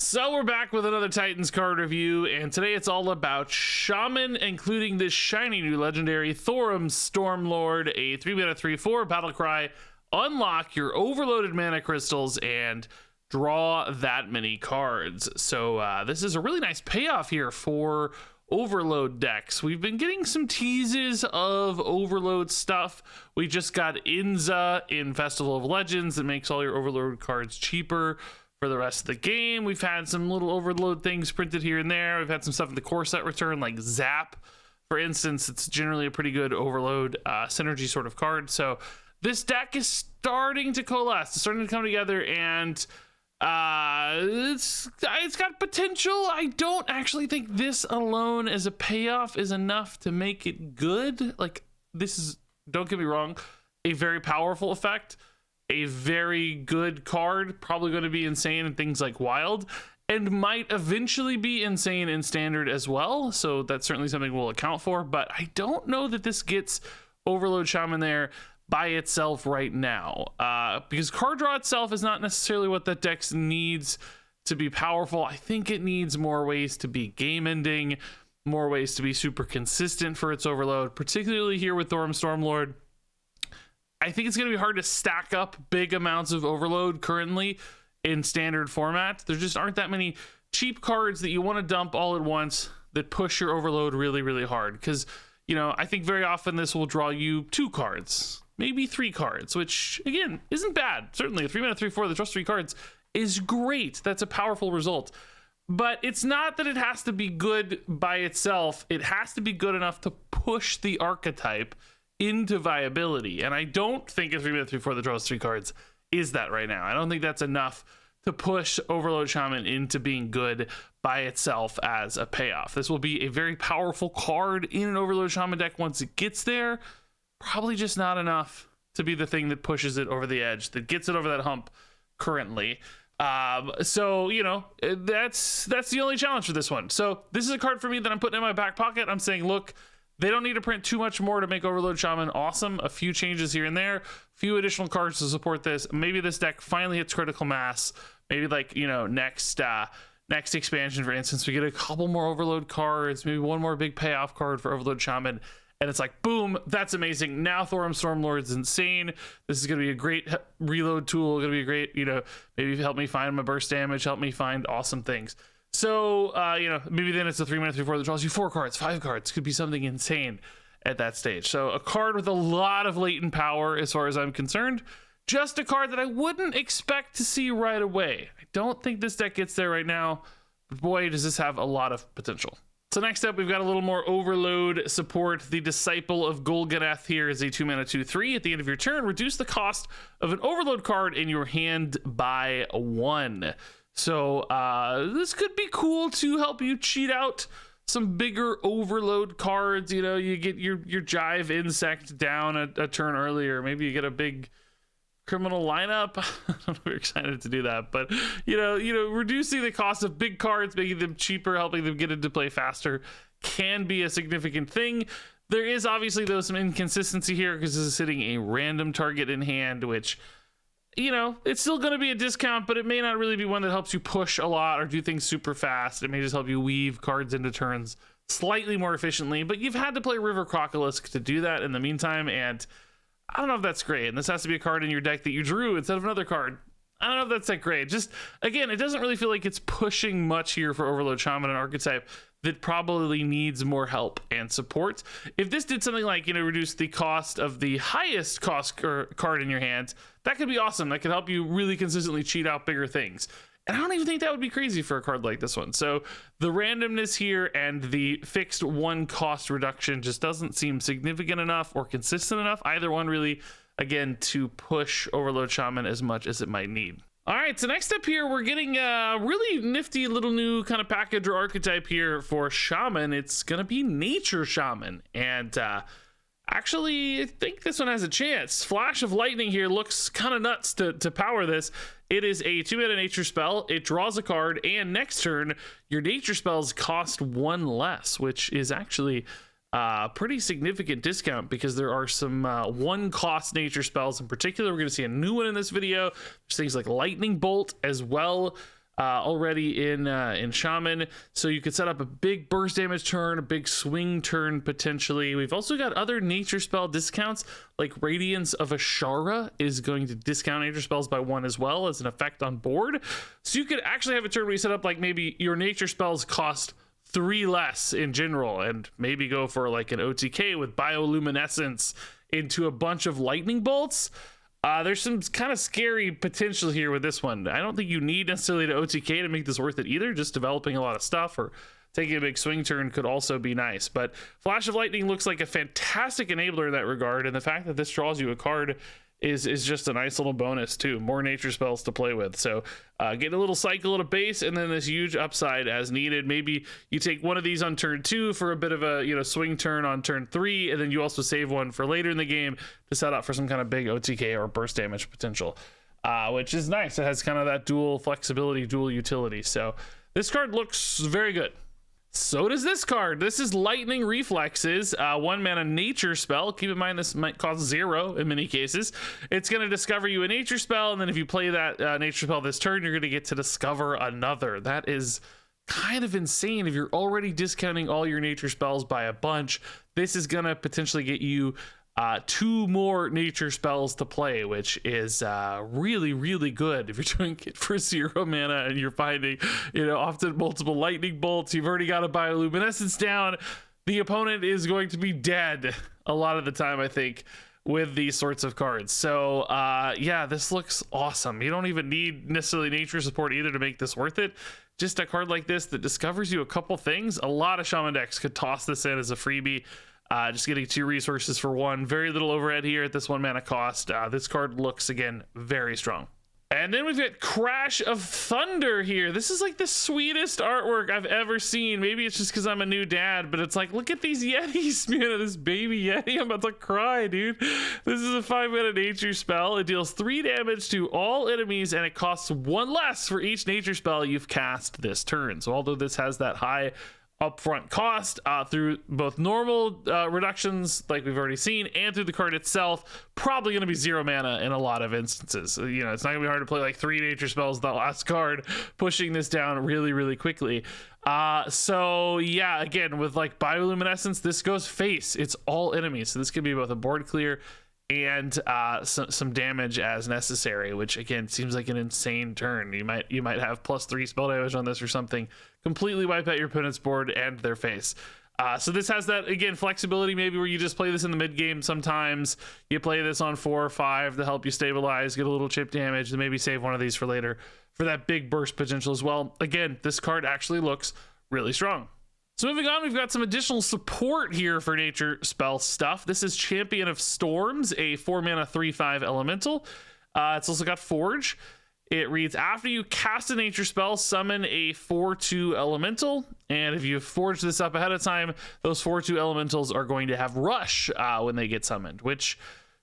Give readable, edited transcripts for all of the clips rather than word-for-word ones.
So we're back with another Titans card review, and today it's all about Shaman, including this shiny new legendary Thorum Stormlord, a 3-mana 3/4 battle cry. Unlock your overloaded mana crystals and draw that many cards. So this is a really nice payoff here for overload decks. We've been getting some teases of overload stuff. We just got Inza in Festival of Legends that makes all your overload cards cheaper for the rest of the game. We've had some little overload things printed here and there. We've had some stuff in the core set return, like Zap, for instance. It's generally a pretty good overload synergy sort of card. So this deck is starting to coalesce. It's starting to come together, and it's got potential. I don't actually think this alone as a payoff is enough to make it good. Like, this is, don't get me wrong, a very powerful effect, a very good card, probably going to be insane in things like Wild, and might eventually be insane in Standard as well. So that's certainly something we'll account for, but I don't know that this gets Overload Shaman there by itself right now, because card draw itself is not necessarily what that deck needs to be powerful. I think it needs more ways to be game ending, more ways to be super consistent for its overload, particularly here with Thorum Stormlord. I think it's going to be hard to stack up big amounts of overload currently in Standard format. There just aren't that many cheap cards that you want to dump all at once that push your overload really, really hard. Because, you know, I think very often this will draw you 2 cards, maybe 3 cards, which, again, isn't bad. Certainly, a 3-mana 3/4 that draws 3 cards is great. That's a powerful result. But it's not that it has to be good by itself. It has to be good enough to push the archetype into viability, and I don't think a 3-mana 3/4 that draws 3 cards is that right now. I don't think that's enough to push Overload Shaman into being good by itself as a payoff. This will be a very powerful card in an Overload Shaman deck once it gets there, probably just not enough to be the thing that pushes it over the edge, that gets it over that hump currently. So, you know, that's the only challenge for this one. So this is a card for me that I'm putting in my back pocket. I'm saying, look, they don't need to print too much more to make Overload Shaman awesome. A few changes here and there, a few additional cards to support this. Maybe this deck finally hits critical mass. Maybe, like, you know, next expansion, for instance, we get a couple more Overload cards, maybe one more big payoff card for Overload Shaman, and it's like, boom, that's amazing. Now Thorum Stormlord's insane. This is going to be a great reload tool. Going to be a great, you know, maybe help me find my burst damage, help me find awesome things. So, you know, maybe then it's a 3-mana 3/4 that draws you 4 cards, 5 cards. Could be something insane at that stage. So a card with a lot of latent power as far as I'm concerned. Just a card that I wouldn't expect to see right away. I don't think this deck gets there right now, but boy, does this have a lot of potential. So next up, we've got a little more overload support. The Disciple of Golganath here is a 2-mana 2/3. At the end of your turn, reduce the cost of an overload card in your hand by 1. So this could be cool to help you cheat out some bigger overload cards. You know, you get your Jive Insect down a turn earlier. Maybe you get a big criminal lineup. I don't know if we're excited to do that, but you know, reducing the cost of big cards, making them cheaper, helping them get into play faster can be a significant thing. There is obviously, though, some inconsistency here because this is hitting a random target in hand, which, you know, it's still going to be a discount, but it may not really be one that helps you push a lot or do things super fast. It may just help you weave cards into turns slightly more efficiently, but you've had to play River Crocolisk to do that in the meantime, and I don't know if that's great. And this has to be a card in your deck that you drew instead of another card. I don't know if that's that great. Just, again, it doesn't really feel like it's pushing much here for Overload Shaman, an archetype that probably needs more help and support. If this did something like, you know, reduce the cost of the highest cost card in your hand, that could be awesome. That could help you really consistently cheat out bigger things. And I don't even think that would be crazy for a card like this one. So the randomness here and the fixed 1 cost reduction just doesn't seem significant enough or consistent enough. Either one really, again, to push Overload Shaman as much as it might need. All right, so next up here, we're getting a really nifty little new kind of package or archetype here for Shaman. It's going to be Nature Shaman. And actually, I think this one has a chance. Flash of Lightning here looks kind of nuts to power this. It is a 2-mana nature spell. It draws a card, and next turn, your nature spells cost 1 less, which is actually pretty significant discount because there are some 1-cost nature spells in particular. We're going to see a new one in this video. There's things like Lightning Bolt as well. already in Shaman, so you could set up a big burst damage turn, a big swing turn potentially. We've also got other nature spell discounts, like Radiance of Ashara is going to discount nature spells by 1 as well as an effect on board. So you could actually have a turn where you set up like maybe your nature spells cost 3 less in general, and maybe go for like an OTK with bioluminescence into a bunch of lightning bolts. There's some kind of scary potential here with this one. I don't think you need necessarily to OTK to make this worth it either. Just developing a lot of stuff or taking a big swing turn could also be nice. But Flash of Lightning looks like a fantastic enabler in that regard, and the fact that this draws you a card is just a nice little bonus too. More nature spells to play with. So get a little cycle at a base, and then this huge upside as needed. Maybe you take one of these on turn 2 for a bit of a swing turn on turn 3, and then you also save one for later in the game to set up for some kind of big OTK or burst damage potential, which is nice. It has kind of that dual flexibility, dual utility. So this card looks very good. So does this card. This is Lightning Reflexes, 1 mana nature spell. Keep in mind this might cost 0 in many cases. It's going to discover you a nature spell, and then if you play that nature spell this turn, you're going to get to discover another. That is kind of insane. If you're already discounting all your nature spells by a bunch, this is going to potentially get you 2 more nature spells to play, which is really, really good. If you're doing it for 0 mana and you're finding, often multiple lightning bolts, you've already got a bioluminescence down, the opponent is going to be dead a lot of the time, I think, with these sorts of cards. So yeah, this looks awesome. You don't even need necessarily nature support either to make this worth it. Just a card like this that discovers you a couple things. A lot of Shaman decks could toss this in as a freebie. Just getting 2 resources for 1. Very little overhead here at this 1 mana cost. This card looks, again, very strong. And then we've got Crash of Thunder here. This is like the sweetest artwork I've ever seen. Maybe it's just because I'm a new dad, but it's like, look at these Yetis, man. This baby Yeti. I'm about to cry, dude. This is a 5 mana nature spell. It deals 3 damage to all enemies, and it costs 1 less for each nature spell you've cast this turn. So although this has that high upfront cost through both normal reductions like we've already seen and through the card itself, probably going to be 0 mana in a lot of instances. It's not gonna be hard to play like 3 nature spells the last card, pushing this down really, really quickly. So yeah, again, with like bioluminescence, this goes face. It's all enemies, so this could be both a board clear and some damage as necessary, which again seems like an insane turn. You might have +3 spell damage on this or something, completely wipe out your opponent's board and their face. So this has that, again, flexibility maybe where you just play this in the mid game. Sometimes you play this on 4 or 5 to help you stabilize, get a little chip damage, and maybe save one of these for later for that big burst potential as well. Again, this card actually looks really strong. So moving on, we've got some additional support here for nature spell stuff. This is Champion of Storms, a 4 mana 3/5 elemental. It's also got Forge. It reads, after you cast a nature spell, summon a 4/2 elemental. And if you forge this up ahead of time, those 4/2 elementals are going to have Rush when they get summoned, which,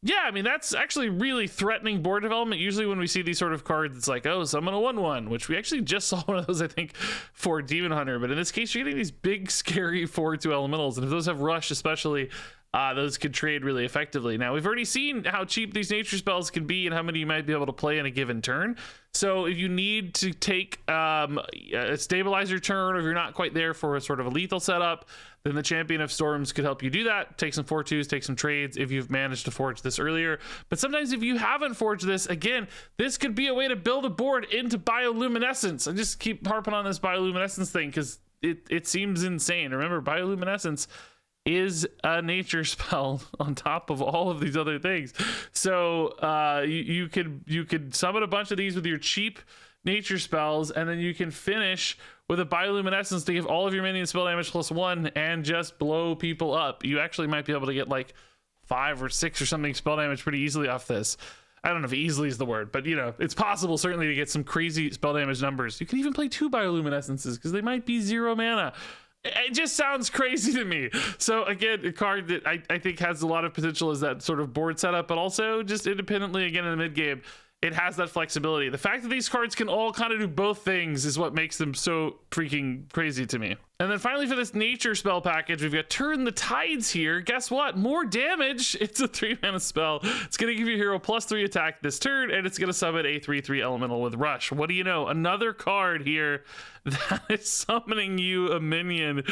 yeah, I mean, that's actually really threatening board development. Usually when we see these sort of cards, it's like, oh, summon a 1/1, which we actually just saw one of those, I think, for Demon Hunter. But in this case, you're getting these big, scary 4/2 elementals. And if those have Rush especially, those could trade really effectively. Now, we've already seen how cheap these nature spells can be and how many you might be able to play in a given turn. So if you need to take a stabilizer turn, or if you're not quite there for a sort of a lethal setup, then the Champion of Storms could help you do that. Take some 4/2s, take some trades if you've managed to forge this earlier. But sometimes if you haven't forged this, again, this could be a way to build a board into bioluminescence. I just keep harping on this bioluminescence thing because it seems insane. Remember, bioluminescence is a nature spell on top of all of these other things. So you could summon a bunch of these with your cheap nature spells, and then you can finish with a bioluminescence to give all of your minions spell damage +1 and just blow people up. You actually might be able to get like 5 or 6 or something spell damage pretty easily off this. I don't know if easily is the word, but it's possible certainly to get some crazy spell damage numbers. You can even play 2 bioluminescences because they might be 0 mana. It just sounds crazy to me. So again, a card that I think has a lot of potential as that sort of board setup, but also just independently, again, in the mid game, it has that flexibility. The fact that these cards can all kind of do both things is what makes them so freaking crazy to me. And then finally for this nature spell package, we've got Turn the Tides here. Guess what? More damage. It's a 3-mana spell. It's going to give your hero +3 attack this turn, and it's going to summon a 3/3 elemental with Rush. What do you know? Another card here that is summoning you a minion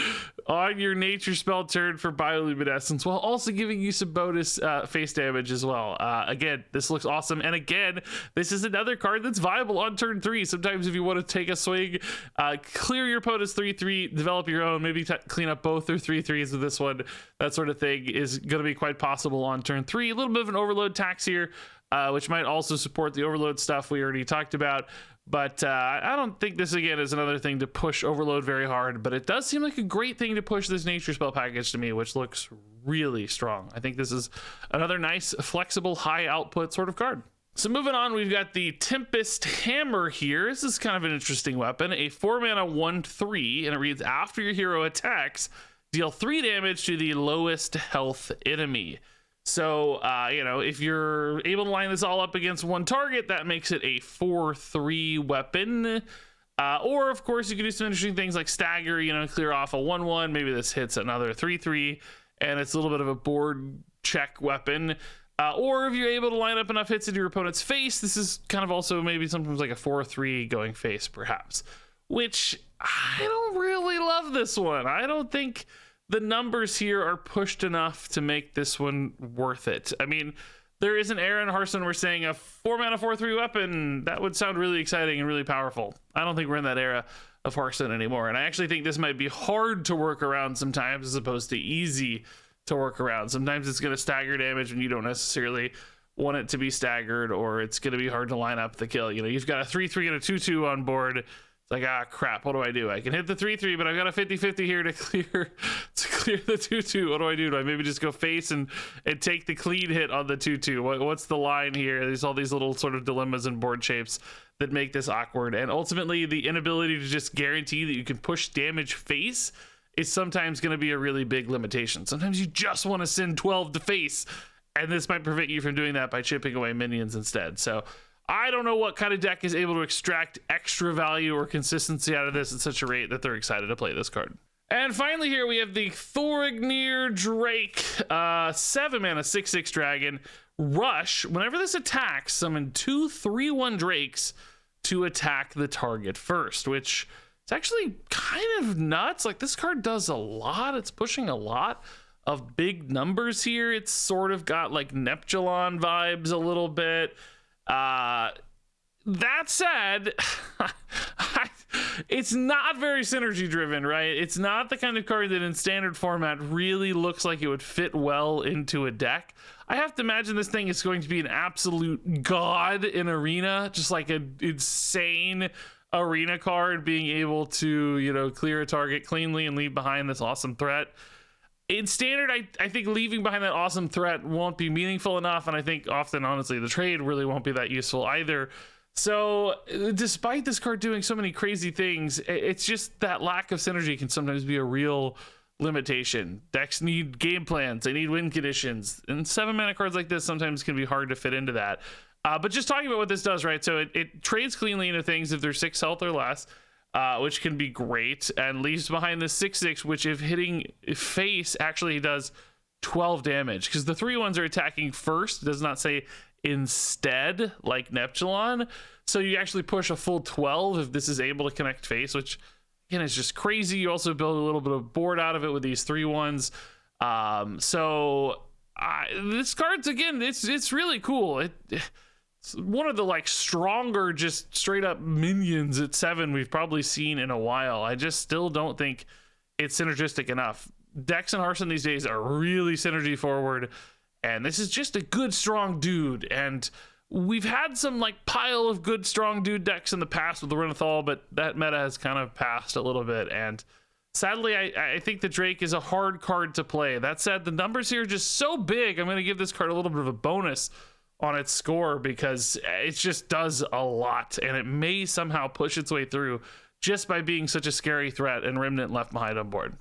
on your nature spell turn for bioluminescence, while also giving you some bonus face damage as well. Again, this looks awesome. And again, this is another card that's viable on turn 3. Sometimes if you want to take a swing, clear your opponent's 3/3, develop your own, maybe clean up both their 3/3s with this one, that sort of thing is going to be quite possible on turn 3. A little bit of an overload tax here, which might also support the overload stuff we already talked about. But I don't think this, again, is another thing to push overload very hard, but it does seem like a great thing to push this nature spell package to me, which looks really strong. I think this is another nice, flexible, high output sort of card. So moving on, we've got the Tempest Hammer here. This is kind of an interesting weapon. A 4-mana 1/3, and it reads, after your hero attacks, deal 3 damage to the lowest health enemy. So, you know, if you're able to line this all up against one target, that makes it a 4/3 weapon. Or, of course, you can do some interesting things like stagger, you know, clear off a 1/1. Maybe this hits another 3/3, and it's a little bit of a board check weapon. Or if you're able to line up enough hits into your opponent's face, this is kind of also maybe sometimes like a 4/3 going face, perhaps. Which, I don't really love this one. I don't think the numbers here are pushed enough to make this one worth it. I mean, there is an era in Hearthstone where saying a 4-mana 4/3 weapon, that would sound really exciting and really powerful. I don't think we're in that era of Hearthstone anymore. And I actually think this might be hard to work around sometimes as opposed to easy to work around. Sometimes it's going to stagger damage when you don't necessarily want it to be staggered, or it's going to be hard to line up the kill. You know, you've got a 3/3 and a 2/2 on board. It's like, ah, crap, what do I do? I can hit the 3/3, but I've got a 50/50 here to clear the 2/2. What do I do? Do I maybe just go face and take the clean hit on the 2/2? What's the line here? There's all these little sort of dilemmas and board shapes that make this awkward. And ultimately, the inability to just guarantee that you can push damage face is sometimes going to be a really big limitation. Sometimes you just want to send 12 to face, and this might prevent you from doing that by chipping away minions instead. So I don't know what kind of deck is able to extract extra value or consistency out of this at such a rate that they're excited to play this card. And finally here we have the Thorignir Drake, 7-mana 6/6 dragon. Rush, whenever this attacks, summon 2 3/1 drakes to attack the target first, which is actually kind of nuts. Like, this card does a lot. It's pushing a lot of big numbers here. It's sort of got like Neptulon vibes a little bit. That said, it's not very synergy driven, right? It's not the kind of card that in standard format really looks like it would fit well into a deck. I have to imagine this thing is going to be an absolute god in Arena, just like an insane Arena card, being able to, you know, clear a target cleanly and leave behind this awesome threat. In standard, I think leaving behind that awesome threat won't be meaningful enough, and I think often, honestly, the trade really won't be that useful either. So, despite this card doing so many crazy things, it's just that lack of synergy can sometimes be a real limitation. Decks need game plans, they need win conditions, and 7-mana cards like this sometimes can be hard to fit into that. But just talking about what this does, right? So it trades cleanly into things if they're 6 health or less, which can be great, and leaves behind the 6/6, which if hitting face actually does 12 damage, because the 3/1s are attacking first. It does not say instead like Neptulon. So you actually push a full 12 if this is able to connect face, which again is just crazy. You also build a little bit of board out of it with these 3/1s. This card's, again, it's really cool. It's one of the like stronger, just straight up minions at 7 we've probably seen in a while. I just still don't think it's synergistic enough. Decks in Hearthstone these days are really synergy forward, and this is just a good strong dude. And we've had some like pile of good strong dude decks in the past with the Renathal, but that meta has kind of passed a little bit, and sadly I think the Drake is a hard card to play. That said, the numbers here are just so big, I'm going to give this card a little bit of a bonus on its score because it just does a lot, and it may somehow push its way through just by being such a scary threat and Remnant left behind on board.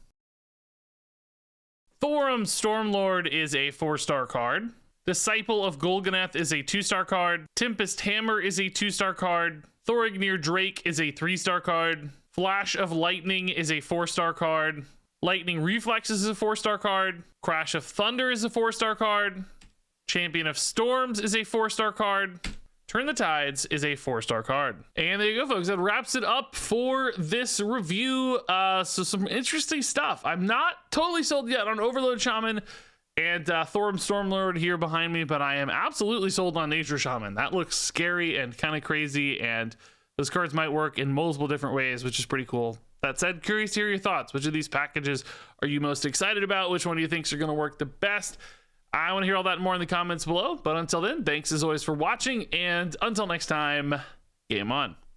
Thorum Stormlord is a 4-star card. Disciple of Golganeth is a 2-star card. Tempest Hammer is a 2-star card. Thorignir Drake is a 3-star card. Flash of Lightning is a 4-star card. Lightning Reflexes is a 4-star card. Crash of Thunder is a 4-star card. Champion of Storms is a 4-star card. Turn the Tides is a 4-star card. And there you go, folks. That wraps it up for this review. So some interesting stuff. I'm not totally sold yet on Overload Shaman and Thorum Stormlord here behind me, but I am absolutely sold on Nature Shaman. That looks scary and kind of crazy, and those cards might work in multiple different ways, which is pretty cool. That said, curious to hear your thoughts. Which of these packages are you most excited about? Which one do you think are going to work the best? I want to hear all that and more in the comments below. But until then, thanks as always for watching. And until next time, game on.